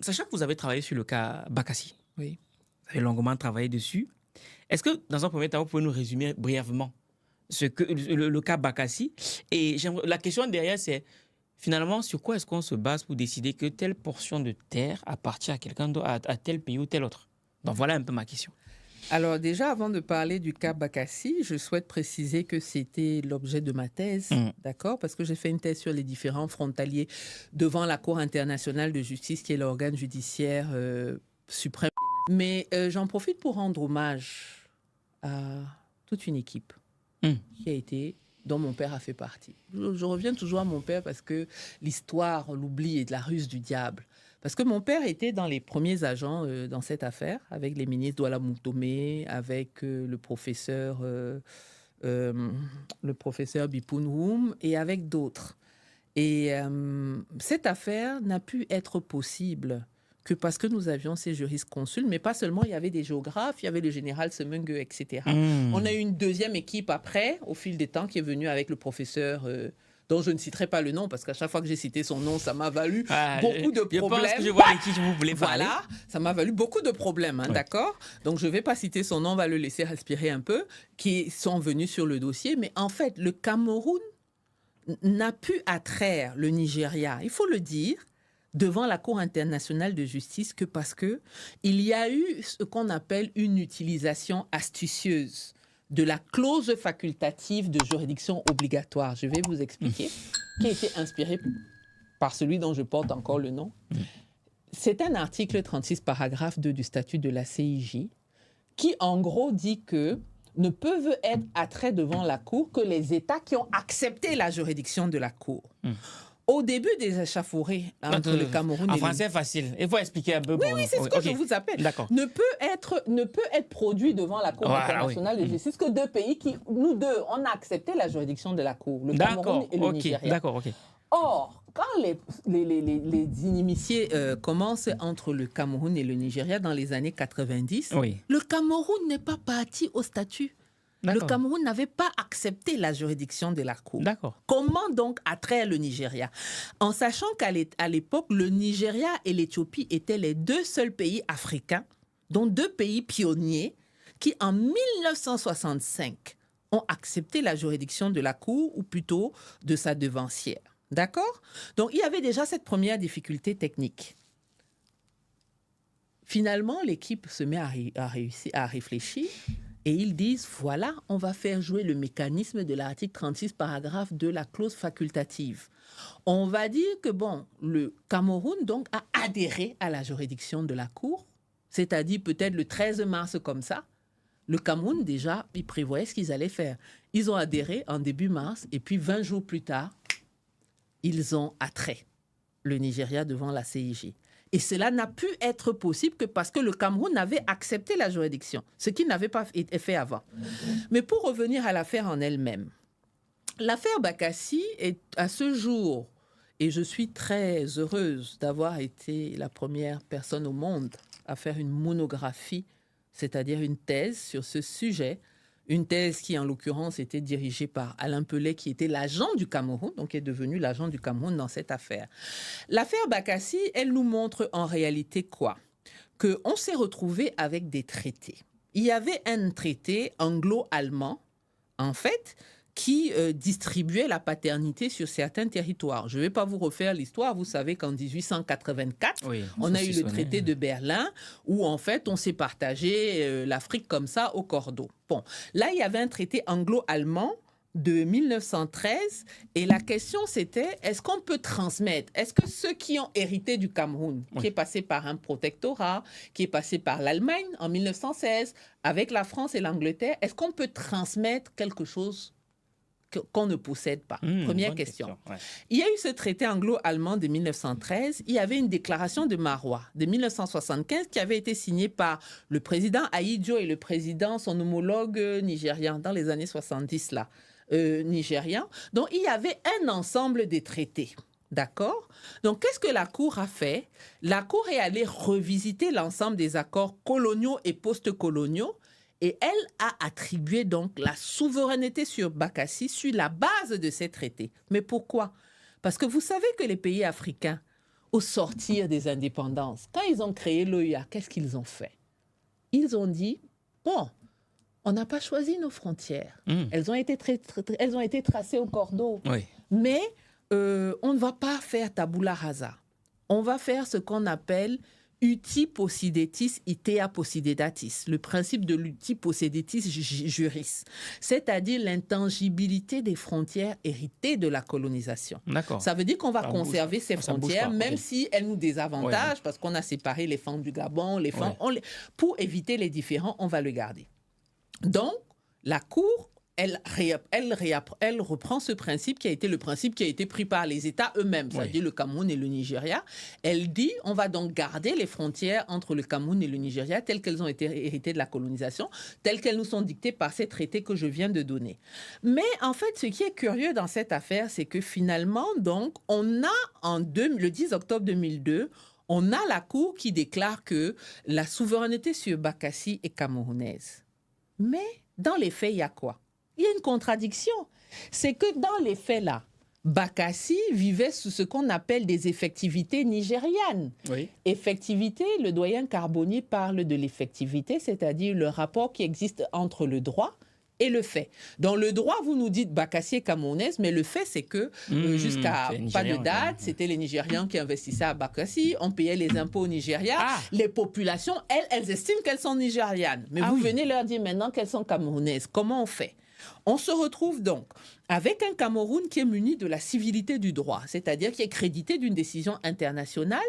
Sachant que vous avez travaillé sur le cas Bakassi, Oui. vous avez longuement travaillé dessus, est-ce que, dans un premier temps, vous pouvez nous résumer brièvement le cas Bakassi? Et la question derrière, c'est finalement, sur quoi est-ce qu'on se base pour décider que telle portion de terre appartient à quelqu'un d'autre, à tel pays ou tel autre? Donc voilà un peu ma question. Alors déjà, avant de parler du cas Bakassi, je souhaite préciser que c'était l'objet de ma thèse, d'accord? Parce que j'ai fait une thèse sur les différents frontaliers devant la Cour internationale de justice, qui est l'organe judiciaire suprême. Mais j'en profite pour rendre hommage à toute une équipe dont mon père a fait partie. Je reviens toujours à mon père parce que l'histoire, on l'oublie, est de la ruse du diable. Parce que mon père était dans les premiers agents dans cette affaire, avec les ministres Douala Moutomé, avec le professeur Bipounhoum et avec d'autres. Et cette affaire n'a pu être possible que parce que nous avions ces jurisconsuls, mais pas seulement, il y avait des géographes, il y avait le général Semengue, etc. On a eu une deuxième équipe après, au fil des temps, qui est venue avec le professeur... dont je ne citerai pas le nom, parce qu'à chaque fois que j'ai cité son nom, ça m'a valu beaucoup de problèmes. Je pense que je vois avec qui vous voulez parler. Voilà, ça m'a valu beaucoup de problèmes, d'accord? Donc, je ne vais pas citer son nom, on va le laisser respirer un peu, qui sont venus sur le dossier. Mais en fait, le Cameroun n'a pu attraire le Nigeria, il faut le dire, devant la Cour internationale de justice que parce qu'il y a eu ce qu'on appelle une utilisation astucieuse de la clause facultative de juridiction obligatoire. Je vais vous expliquer, qui a été inspiré par celui dont je porte encore le nom. C'est un article 36, paragraphe 2 du statut de la CIJ, qui en gros dit que ne peuvent être attraits devant la Cour que les États qui ont accepté la juridiction de la Cour. Au début des échauffourées entre le Cameroun en et français facile. Il faut expliquer un peu. Oui, c'est ce que je vous appelle. Ne peut être produit devant la Cour internationale de justice que deux pays qui, nous deux, on a accepté la juridiction de la Cour, le Cameroun et le Nigeria. Or, quand les inimitiés commencent entre le Cameroun et le Nigeria dans les années 90, le Cameroun n'est pas parti au statut. Le Cameroun n'avait pas accepté la juridiction de la Cour. Comment donc attraire le Nigeria? En sachant qu'à l'époque, le Nigeria et l'Éthiopie étaient les deux seuls pays africains, dont deux pays pionniers, qui en 1965 ont accepté la juridiction de la Cour, ou plutôt de sa devancière. D'accord? Donc, il y avait déjà cette première difficulté technique. Finalement, l'équipe se met à réfléchir. Et ils disent, voilà, on va faire jouer le mécanisme de l'article 36, paragraphe de la clause facultative. On va dire que, bon, le Cameroun, donc, a adhéré à la juridiction de la Cour, c'est-à-dire peut-être le 13 mars comme ça. Le Cameroun, déjà, ils prévoyaient ce qu'ils allaient faire. Ils ont adhéré en début mars, et puis 20 jours plus tard, ils ont attrait le Nigeria devant la CIJ. Et cela n'a pu être possible que parce que le Cameroun avait accepté la juridiction, ce qui n'avait pas été fait avant. Mais pour revenir à l'affaire en elle-même, l'affaire Bakassi est à ce jour, et je suis très heureuse d'avoir été la première personne au monde à faire une monographie, c'est-à-dire une thèse sur ce sujet, une thèse qui, en l'occurrence, était dirigée par Alain Pellet, qui était l'agent du Cameroun, donc qui est devenu l'agent du Cameroun dans cette affaire. L'affaire Bakassi, elle nous montre en réalité quoi? Qu'on s'est retrouvé avec des traités. Il y avait un traité anglo-allemand, en fait, qui distribuait la paternité sur certains territoires. Je ne vais pas vous refaire l'histoire. Vous savez qu'en 1884, on a eu le traité de Berlin où, en fait, on s'est partagé l'Afrique comme ça au cordeau. Bon, là, il y avait un traité anglo-allemand de 1913 et la question, c'était est-ce qu'on peut transmettre? Est-ce que ceux qui ont hérité du Cameroun, qui est passé par un protectorat, qui est passé par l'Allemagne en 1916, avec la France et l'Angleterre, est-ce qu'on peut transmettre quelque chose qu'on ne possède pas? Première question. Il y a eu ce traité anglo-allemand de 1913. Il y avait une déclaration de Marois de 1975 qui avait été signée par le président Ahidjo et le président, son homologue nigérian, dans les années 70, là, nigérian. Donc, il y avait un ensemble de traités. D'accord? Donc, qu'est-ce que la Cour a fait? La Cour est allée revisiter l'ensemble des accords coloniaux et post-coloniaux. Et elle a attribué donc la souveraineté sur Bakassi sur la base de ces traités. Mais pourquoi? Parce que vous savez que les pays africains au sortir des indépendances, quand ils ont créé l'OUA, qu'est-ce qu'ils ont fait? Ils ont dit, bon, on n'a pas choisi nos frontières. Elles ont été tracées au cordeau. Oui. Mais on ne va pas faire tabula rasa. On va faire ce qu'on appelle uti possidetis itea possidedatis, le principe de l'uti possidetis juris, c'est-à-dire l'intangibilité des frontières héritées de la colonisation. D'accord. Ça veut dire qu'on va conserver ces frontières, pas, même okay. si elles nous désavantagent, ouais. parce qu'on a séparé les femmes du Gabon, les femmes, pour éviter les différends, on va le garder. Donc, la Cour, elle reprend ce principe qui a été le principe qui a été pris par les États eux-mêmes, c'est-à-dire le Cameroun et le Nigeria. Elle dit, on va donc garder les frontières entre le Cameroun et le Nigeria telles qu'elles ont été héritées de la colonisation, telles qu'elles nous sont dictées par ces traités que je viens de donner. Mais en fait, ce qui est curieux dans cette affaire, c'est que finalement, donc, on a le 10 octobre 2002, on a la Cour qui déclare que la souveraineté sur Bakassi est camerounaise. Mais dans les faits, il y a quoi? Il y a une contradiction. C'est que dans les faits là, Bakassi vivait sous ce qu'on appelle des effectivités nigérianes. Oui. Effectivité, le doyen Carbonnier parle de l'effectivité, c'est-à-dire le rapport qui existe entre le droit et le fait. Dans le droit, vous nous dites Bakassi est camerounaise, mais le fait, c'est que jusqu'à pas de date, c'était les Nigérians qui investissaient à Bakassi, on payait les impôts au Nigeria. Les populations, elles estiment qu'elles sont nigérianes. Mais vous venez leur dire maintenant qu'elles sont camerounaises. Comment on fait? On se retrouve donc avec un Cameroun qui est muni de la civilité du droit, c'est-à-dire qui est crédité d'une décision internationale,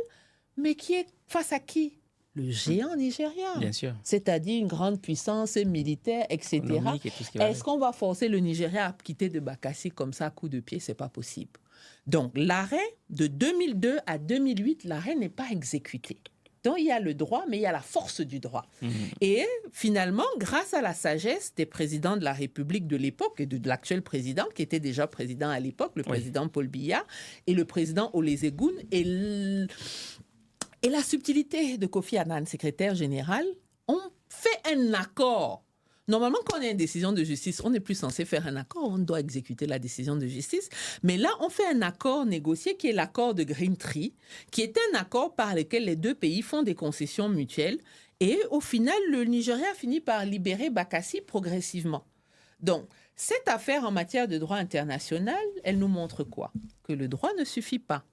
mais qui est face à qui? Le géant nigérien. Bien sûr. C'est-à-dire une grande puissance militaire, etc. Est-ce qu'on va forcer le Nigeria à quitter de Bakassi comme ça à coup de pied? C'est pas possible. Donc l'arrêt de 2002 à 2008, l'arrêt n'est pas exécuté. Donc, il y a le droit, mais il y a la force du droit. Et finalement, grâce à la sagesse des présidents de la République de l'époque et de l'actuel président, qui était déjà président à l'époque, le président Paul Biya et le président Olusegun, et la subtilité de Kofi Annan, secrétaire général, ont fait un accord. Normalement, quand on a une décision de justice, on n'est plus censé faire un accord, on doit exécuter la décision de justice. Mais là, on fait un accord négocié qui est l'accord de Green Tree, qui est un accord par lequel les deux pays font des concessions mutuelles. Et au final, le Nigeria finit par libérer Bakassi progressivement. Donc, cette affaire en matière de droit international, elle nous montre quoi? Que le droit ne suffit pas.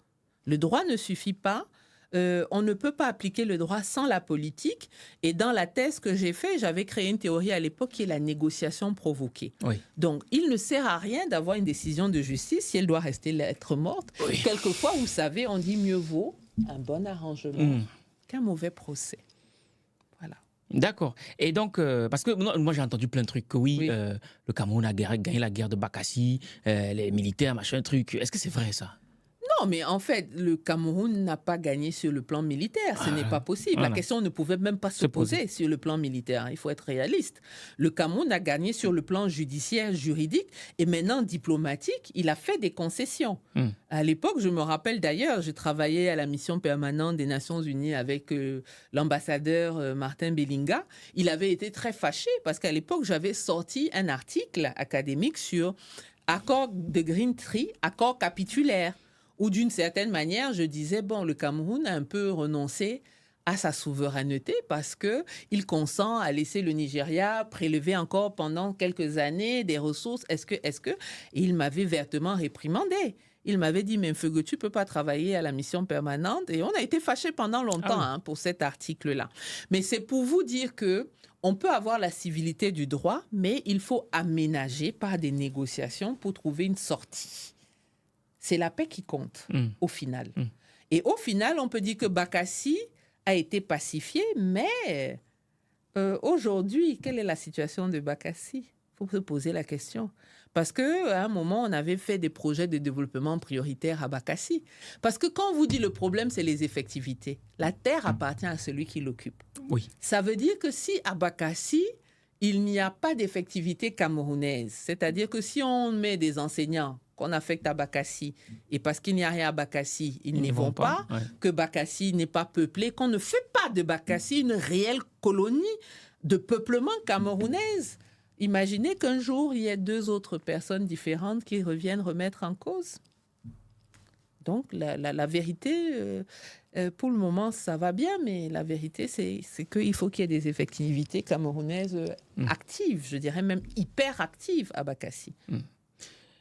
Le droit ne suffit pas. On ne peut pas appliquer le droit sans la politique. Et dans la thèse que j'ai faite, j'avais créé une théorie à l'époque qui est la négociation provoquée. Donc, il ne sert à rien d'avoir une décision de justice si elle doit rester lettre morte. Quelquefois, vous savez, on dit mieux vaut un bon arrangement qu'un mauvais procès. Voilà. D'accord. Et donc, parce que moi j'ai entendu plein de trucs que le Cameroun a gagné la guerre de Bakassi, les militaires, machin, truc. Est-ce que c'est vrai ça? Non, mais en fait, le Cameroun n'a pas gagné sur le plan militaire. Ce n'est pas possible. La question ne pouvait même pas se poser sur le plan militaire. Il faut être réaliste. Le Cameroun a gagné sur le plan judiciaire, juridique, et maintenant diplomatique. Il a fait des concessions. À l'époque, je me rappelle d'ailleurs, je travaillais à la mission permanente des Nations Unies avec l'ambassadeur Martin Bellinga. Il avait été très fâché parce qu'à l'époque, j'avais sorti un article académique sur accord de Green Tree, accord capitulaire. Ou d'une certaine manière, je disais, bon, le Cameroun a un peu renoncé à sa souveraineté parce qu'il consent à laisser le Nigeria prélever encore pendant quelques années des ressources. Est-ce que... Et il m'avait vertement réprimandé. Il m'avait dit, mais Mfeugue, tu ne peux pas travailler à la mission permanente. Et on a été fâchés pendant longtemps pour cet article-là. Mais c'est pour vous dire que on peut avoir la civilité du droit, mais il faut aménager par des négociations pour trouver une sortie. C'est la paix qui compte, au final. Et au final, on peut dire que Bakassi a été pacifié, mais aujourd'hui, quelle est la situation de Bakassi? Il faut se poser la question. Parce qu'à un moment, on avait fait des projets de développement prioritaires à Bakassi. Parce que quand on vous dit le problème, c'est les effectivités. La terre appartient à celui qui l'occupe. Ça veut dire que si à Bakassi, il n'y a pas d'effectivité camerounaise, c'est-à-dire que si on met des enseignants qu'on affecte à Bakassi, et parce qu'il n'y a rien à Bakassi, ils n'y vont pas, que Bakassi n'est pas peuplé, qu'on ne fait pas de Bakassi une réelle colonie de peuplement camerounaise. Imaginez qu'un jour, il y ait deux autres personnes différentes qui reviennent remettre en cause. Donc, la vérité, pour le moment, ça va bien, mais la vérité, c'est qu'il faut qu'il y ait des effectivités camerounaises actives, je dirais même hyper actives à Bakassi.